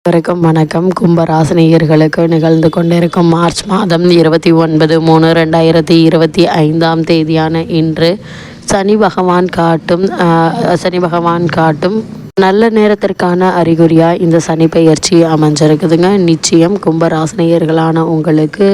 வணக்கம். கும்பராசினியர்களுக்கு நிகழ்ந்து கொண்டிருக்கும் மார்ச் மாதம் 29/3/2025 இன்று சனி பகவான் காட்டும் நல்ல நேரத்திற்கான அறிகுறியா இந்த சனி பெயர்ச்சி அமைஞ்சிருக்குதுங்க. நிச்சயம் கும்பராசினியர்களான உங்களுக்கு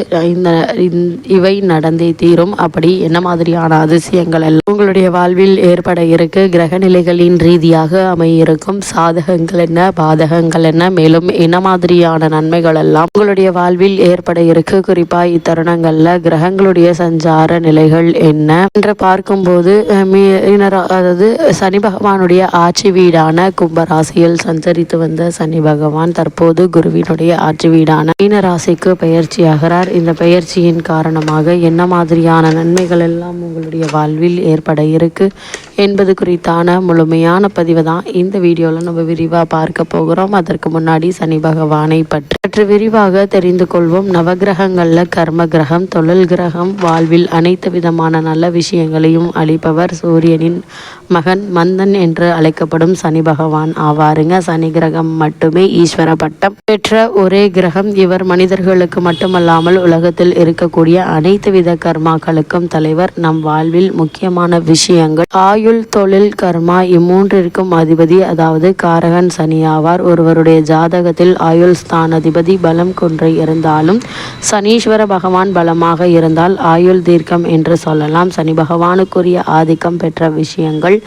இவை நடந்தே தீரும். அப்படி என்ன மாதிரியான அதிசயங்கள் எல்லாம் உங்களுடைய வாழ்வில் ஏற்பட இருக்கு, கிரக நிலைகளின் ரீதியாக அமையிருக்கும் சாதகங்கள் என்ன, பாதகங்கள் என்ன, மேலும் என்ன மாதிரியான நன்மைகள் எல்லாம் உங்களுடைய வாழ்வில் ஏற்பட இருக்கு, குறிப்பா இத்தருணங்கள்ல கிரகங்களுடைய சஞ்சார நிலைகள் என்ன என்று பார்க்கும்போது அதாவது சனி பகவானுடைய ஆட்சி வீடான கும்பராசியில் சஞ்சரித்து வந்த சனி பகவான் தற்போது குருவினுடைய ஆட்சி வீடான மீன ராசிக்கு பயிற்சியாகிறார். இந்த பயிற்சியின் காரணமாக என்ன மாதிரியான நன்மைகள் எல்லாம் உங்களுடைய வாழ்வில் ஏற்பட இருக்கு என்பது குறித்தான முழுமையான பதிவு தான் இந்த வீடியோவில் நம்ம விரிவாக பார்க்க போகிறோம். அதற்கு முன்னாடி சனி பகவானை பற்றி விரிவாக தெரிந்து கொள்வோம். நவகிரகங்களில் கர்ம கிரகம், தொழில் கிரகம், வாழ்வில் அனைத்து விதமான நல்ல விஷயங்களையும் அளிப்பவர் சூரியனின் மகன் மந்தன் என்று அழைக்கப்படும் சனி பகவான் ஆவாருங்க. சனி கிரகம் மட்டுமே ஈஸ்வர பட்டம் பெற்ற ஒரே கிரகம் இவர். மனிதர்களுக்கு மட்டுமல்லாமல் உலகத்தில் இருக்கக்கூடிய அனைத்து வித கர்மாக்களுக்கும் தலைவர். நம் வாழ்வில் முக்கியமான விஷயங்கள் ஆயுள், தொழில், கர்மா இம்மூன்றிற்கும் அதிபதி, அதாவது காரகன் சனி ஆவார். ஒருவருடைய ஜாதகத்தில் ஆயுள் ஸ்தானாதிபதி பலம் கொன்று இருந்தாலும் சனீஸ்வர பகவான் பலமாக இருந்தால் ஆயுள் தீர்க்கம் என்று சொல்லலாம். சனி பகவானுக்குரிய ஆதிக்கம் பெற்ற விஷயங்கள்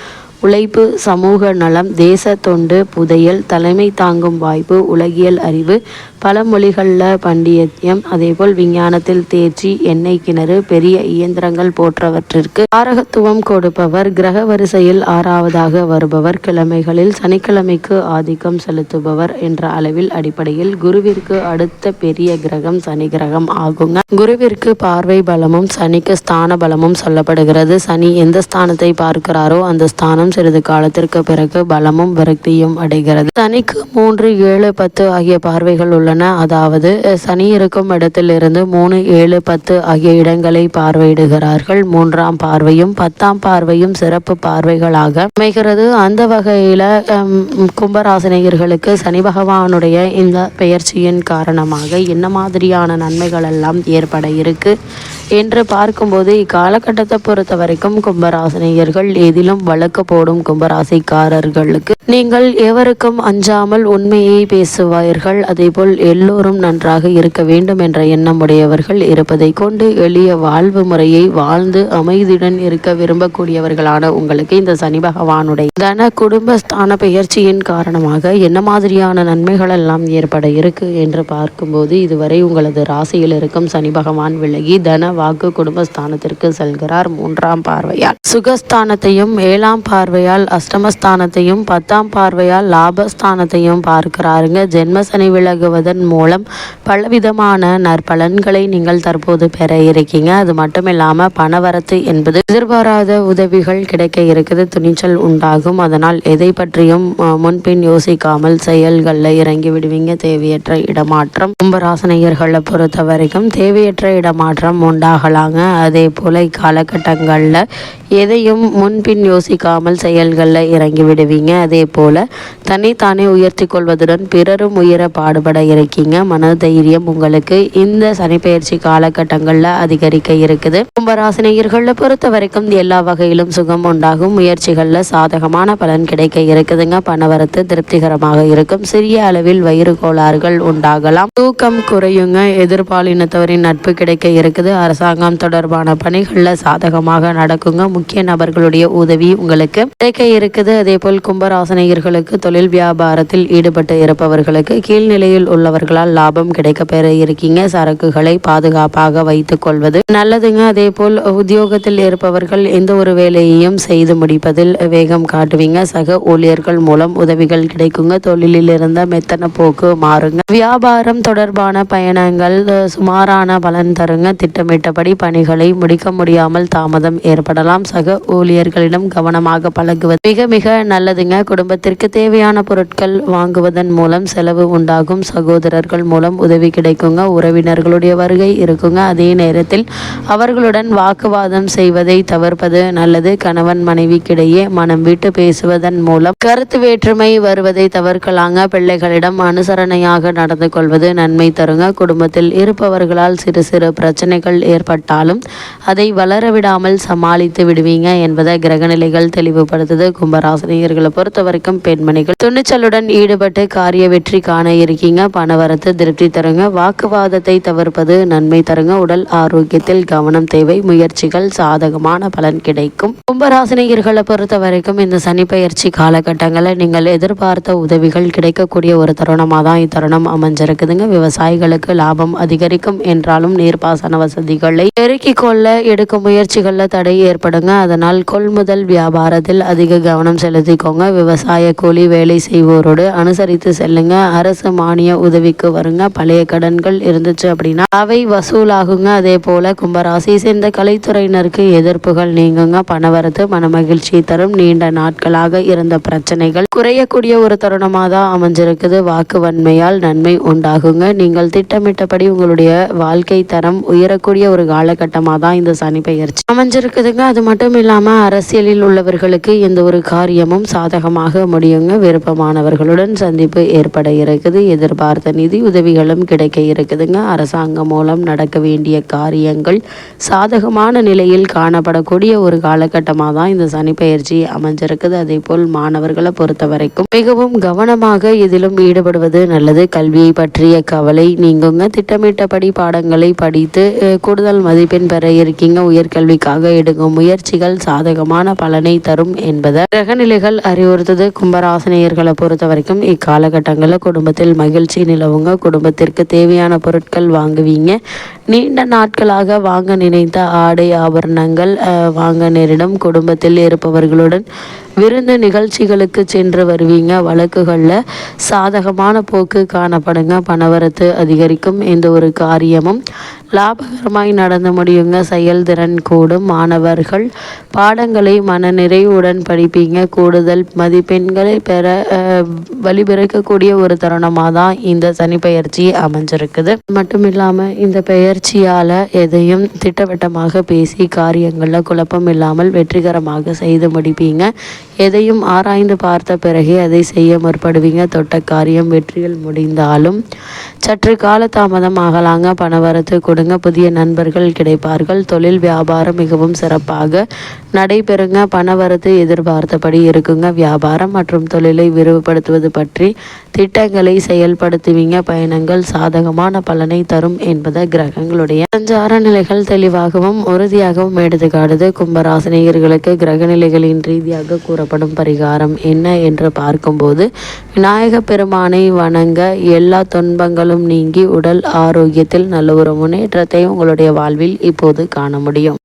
உழைப்பு, சமூக நலம், தேச தொண்டு, புதையல், தலைமை தாங்கும் வாய்ப்பு, உலகியல் அறிவு, பல மொழிகளில் பண்டித்தியம், அதேபோல் விஞ்ஞானத்தில் தேர்ச்சி, எண்ணெய் கிணறு, பெரிய இயந்திரங்கள் போன்றவற்றிற்கு காரகத்துவம் கொடுப்பவர். கிரக வரிசையில் 6வதாக வருபவர். கிழமைகளில் சனிக்கிழமைக்கு ஆதிக்கம் செலுத்துபவர் என்ற அளவில் அடிப்படையில் குருவிற்கு அடுத்த பெரிய கிரகம் சனி கிரகம் ஆகுங்க. குருவிற்கு பார்வை பலமும் சனிக்கு ஸ்தான பலமும் சொல்லப்படுகிறது. சனி எந்த ஸ்தானத்தை பார்க்கிறாரோ அந்த ஸ்தானம் சிறிது காலத்திற்கு பிறகு பலமும் விரக்தியும் அடைகிறது. சனிக்கு 3, 7, 10 ஆகிய பார்வைகள் உள்ளன. அதாவது சனி இருக்கும் இடத்திலிருந்து 3, 7, 10 ஆகிய இடங்களை பார்வையிடுகிறார்கள். 3ஆம் பார்வையும் 10ஆம் பார்வையும் சிறப்பு பார்வைகளாக அமைகிறது. அந்த வகையில கும்பராசினியர்களுக்கு சனி பகவானுடைய இந்த பெயர்ச்சியின் காரணமாக என்ன மாதிரியான நன்மைகள் எல்லாம் ஏற்பட இருக்கு என்று பார்க்கும்போது இக்காலகட்டத்தை பொறுத்த வரைக்கும் கும்பராசினியர்கள் எதிலும் வழக்கு போடும் கும்பராசிக்காரர்களுக்கு நீங்கள் எவருக்கும் அஞ்சாமல் உண்மையை பேசுவார்கள். அதேபோல் எல்லோரும் நன்றாக இருக்க வேண்டும் என்ற எண்ணம் உடையவர்கள் இருப்பதை கொண்டு எளிய வாழ்வு முறையை வாழ்ந்து அமைதியுடன் இருக்க விரும்பக்கூடியவர்களான உங்களுக்கு இந்த சனி பகவானுடைய தன குடும்பஸ்தான பெயர்ச்சியின் காரணமாக என்ன மாதிரியான நன்மைகள் எல்லாம் ஏற்பட இருக்கு என்று பார்க்கும்போது இதுவரை உங்களது ராசியில் இருக்கும் சனி பகவான் விலகி தன வாக்கு குடும்பஸ்தானத்திற்கு செல்கிறார். 3ஆம் பார்வையால் சுகஸ்தானத்தையும் 7ஆம் பார்வையால் அஷ்டமஸ்தானத்தையும் 10ஆம் பார்வையால் லாபஸ்தானத்தையும் பார்க்கிறாருங்க. ஜென்ம சனி விலகுவதன் மூலம் பலவிதமான நற்பலன்களை நீங்கள் தற்போது பெற இருக்கீங்க. அது மட்டும் இல்லாம பணவரத்து என்பது எதிர்பாராத உதவிகள் கிடைக்க இருக்குது. துணிச்சல் உண்டாகும். அதனால் எதை பற்றியும் முன்பின் யோசிக்காமல் செயல்களில் இறங்கி விடுவீங்க. தேவையற்ற இடமாற்றம் கும்பராசினியர்களை பொறுத்த வரைக்கும் தேவையற்ற இடமாற்றம் உண்டாகலாங்க. அதே போல இக்காலகட்டங்களில் எதையும் முன்பின் யோசிக்காமல் செயல்களில் இறங்கி விடுவீங்க. அதே போல தன்னைத்தானே உயர்த்தி கொள்வதுடன் பிறரும் உயர பாடுபட இருக்கீங்க. மனதைரியம் உங்களுக்கு இந்த சனிப்பெயர்ச்சி காலகட்டங்களில் அதிகரிக்க இருக்குது. கும்பராசினியர்களை பொறுத்த வரைக்கும் எல்லா வகையிலும் சுகம் உண்டாகும். முயற்சிகளில் சாதகமான பலன் கிடைக்க இருக்குதுங்க. பணவரத்து திருப்திகரமாக இருக்கும். சிறிய அளவில் வயிறு கோளாறுகள் உண்டாகலாம். தூக்கம் குறையுங்க. எதிர்பாலினத்தவரின் நட்பு கிடைக்க இருக்குது. அரசாங்கம் தொடர்பான பணிகளில் சாதகமாக நடக்குங்க. முக்கிய நபர்களுடைய உதவி உங்களுக்கு கிடைக்க இருக்குது. அதே போல் கும்பராசினியர்களுக்கு தொழில் வியாபாரத்தில் ஈடுபட்டு இருப்பவர்களுக்கு கீழ்நிலையில் உள்ளவர்களால் லாபம் கிடைக்க பெற இருக்கீங்க. சரக்குகளை பாதுகாப்பாக வைத்துக் கொள்வது நல்லதுங்க. அதே போல் உத்தியோகத்தில் இருப்பவர்கள் எந்த ஒரு வேலையையும் செய்து முடிப்பதில் வேகம் காட்டுவீங்க. சக ஊழியர்கள் மூலம் உதவிகள் கிடைக்குங்க. தொழிலில் இருந்த மெத்தன போக்கு மாறுங்க. வியாபாரம் தொடர்பான பயணங்கள் சுமாரான பலன் தருங்க. திட்டமிட்டபடி பணிகளை முடிக்க முடியாமல் தாமதம் ஏற்படலாம். சக ஊழியர்களிடம் கவனமாக பழகுவது மிக மிக நல்லதுங்க. குடும்பத்திற்கு தேவையான பொருட்கள் வாங்குவதன் மூலம் செலவு உண்டாகும். சகோதரர்கள் மூலம் உதவி கிடைக்குங்க. உறவினர்களுடைய வருகை இருக்குங்க. அதே நேரத்தில் அவர்களுடன் வாக்குவாதம் செய்வதை தவிர்ப்பது நல்லது. கணவன் மனைவிக்கிடையே மனம் விட்டு பேசுவதன் மூலம் கருத்து வேற்றுமை வருவதை தவிர்க்கலாங்க. பிள்ளைகளிடம் அனுசரணையாக நடந்து கொள்வது நன்மை தருங்க. குடும்பத்தில் இருப்பவர்களால் சிறு சிறு பிரச்சனைகள் ஏற்பட்டாலும் அதை வளரவிடாமல் சமாளித்து விடுவீங்க என்பதை கிரகநிலைகள் தெளிவுபடுத்துது. கும்பராசினியர்களை பொறுத்த வரைக்கும் பெண்மணிகள் துணிச்சலுடன் ஈடுபட்டு காரிய வெற்றி காண இருக்கீங்க. பணவரத்து திருப்தி தருங்க. வாக்குவாதத்தை தவிர்ப்பது நன்மை தருங்க. உடல் ஆரோக்கியத்தில் கவனம் தேவை. முயற்சிகள் சாதகமான பலன் கிடைக்கும். கும்பராசினியர்களை பொறுத்த வரைக்கும் இந்த சனி பயிற்சி காலகட்டங்களில் நீங்கள் எதிர்பார்த்த உதவிகள் கிடைக்கக்கூடிய ஒரு தருணமாக தான் இத்தருணம் அமைஞ்சிருக்குதுங்க. விவசாயிகளுக்கு லாபம் அதிகரிக்கும் என்றாலும் நீர்ப்பாசன வசதிகளை பெருக்கிக் கொள்ள எடுக்கும் முயற்சிகளில் தடை ஏற்படுங்க. அதனால் கொள்முதல் வியாபாரத்தில் அதிக கவனம் செலுத்திக்கோங்க. விவசாய கூலி வேலை செய்வோரோடு அனுசரித்து செல்லுங்க. அரசு மானிய உதவிக்கு வருங்க. பழைய கடன்கள் இருந்துச்சு அப்படின்னா அவை வசூலாகுங்க. அதே போல கும்பராசி சேர்ந்த கலைத்துறையினருக்கு எதிர்ப்புகள் நீங்குங்க. பணவரத்து மன மகிழ்ச்சி தரும். நீண்ட நாட்களாக இருந்த பிரச்சனைகள் குறையக்கூடிய ஒரு தருணமாக தான் அமைஞ்சிருக்குது. வாக்கு வன்மையால் நன்மை உண்டாகுங்க. நீங்கள் திட்டமிட்டபடி உங்களுடைய வாழ்க்கை தரம் உயரக்கூடிய ஒரு காலகட்டமாக தான் இந்த சனி பெயர்ச்சி அமைஞ்சிருக்குதுங்க. அது மட்டும் இல்லாமல் அரசியலில் உள்ளவர்களுக்கு எந்த ஒரு காரியமும் சாதகமாக முடியுங்க. விருப்பமானவர்களுடன் சந்திப்பு ஏற்பட இருக்குது. எதிர்பார்த்த நிதி உதவிகளும் கிடைக்க இருக்குதுங்க. அரசாங்கம் மூலம் நடக்க வேண்டிய காரியங்கள் சாதகமான நிலையில் காணப்படக்கூடிய ஒரு காலகட்டமாக தான் இந்த சனி பெயர்ச்சி அமைஞ்சிருக்குது. அதே போல் மாணவர்களை பொறுத்த வரைக்கும் மிகவும் கவனமாக இதிலும் ஈடுபடுவது நல்லது. கல்வியை பற்றிய கவலை நீங்குங்க. திட்டமிட்டபடி பாடங்களை படித்து கூடுதல் மதிப்பெண் பெற இருக்கீங்க. உயர்கல்விக்காக எடுக்கும் முயற்சிகள் சாதகமான பலனை தரும் என்பதை கிரகநிலைகள் அறிவுறுத்தது. கும்பராசினியர்களை பொறுத்த வரைக்கும் இக்காலகட்டங்களில் குடும்பத்தில் மகிழ்ச்சி நிலவுங்க. குடும்பத்திற்கு தேவையான பொருட்கள் வாங்குவீங்க. நீண்ட நாட்களாக வாங்க நினைத்த ஆடை ஆபரணங்கள் வாங்க நேரிடும். குடும்பத்தில் இருப்பவர்களுடன் விருந்து நிகழ்ச்சிகளுக்கு சென்று வருவீங்க. வழக்குகளில் சாதகமான போக்கு காணப்படுங்க. பணவரத்து அதிகரிக்கும். எந்த ஒரு காரியமும் லாபகரமாய் நடந்து முடியுங்க. செயல்திறன் கூடும். மாணவர்கள் பாடங்களை மனநிறைவுடன் படிப்பீங்க. கூடுதல் மதிப்பெண்களை பெற வழிபிறக்கக்கூடிய ஒரு தருணமாக தான் இந்த சனி பெயர்ச்சி அமைஞ்சிருக்குது. மட்டும் இல்லாமல் இந்த பெயர்ச்சியால் எதையும் திட்டவட்டமாக பேசி காரியங்களில் குழப்பம் இல்லாமல் வெற்றிகரமாக செய்து முடிப்பீங்க. எதையும் ஆராய்ந்து பார்த்த பிறகே அதை செய்ய முற்படுவீங்க. தொட்ட காரியம் வெற்றியில் முடிந்தாலும் சற்று கால தாமதம் ஆகலாங்க. பணவரத்து கொடுங்க. புதிய நண்பர்கள் கிடைப்பார்கள். தொழில் வியாபாரம் மிகவும் சிறப்பாக நடைபெறுங்க. பணவரத்து எதிர்பார்த்தபடி இருக்குங்க. வியாபாரம் மற்றும் தொழிலை விரிவுபடுத்துவது பற்றி திட்டங்களை செயல்படுத்துவீங்க. பயணங்கள் சாதகமான பலனை தரும் என்பதை கிரகங்களுடைய சஞ்சார நிலைகள் தெளிவாகவும் உறுதியாகவும் எடுத்துக்காட்டுது. கும்பராசினியர்களுக்கு கிரகநிலைகளின் ரீதியாக கூறப்படும் பரிகாரம் என்ன என்று பார்க்கும்போது விநாயக பெருமானை வணங்க எல்லா துன்பங்களும் நீங்கி உடல் ஆரோக்கியத்தில் நல்ல ஒரு முன்னேற்றத்தை உங்களுடைய வாழ்வில் இப்போது காண முடியும்.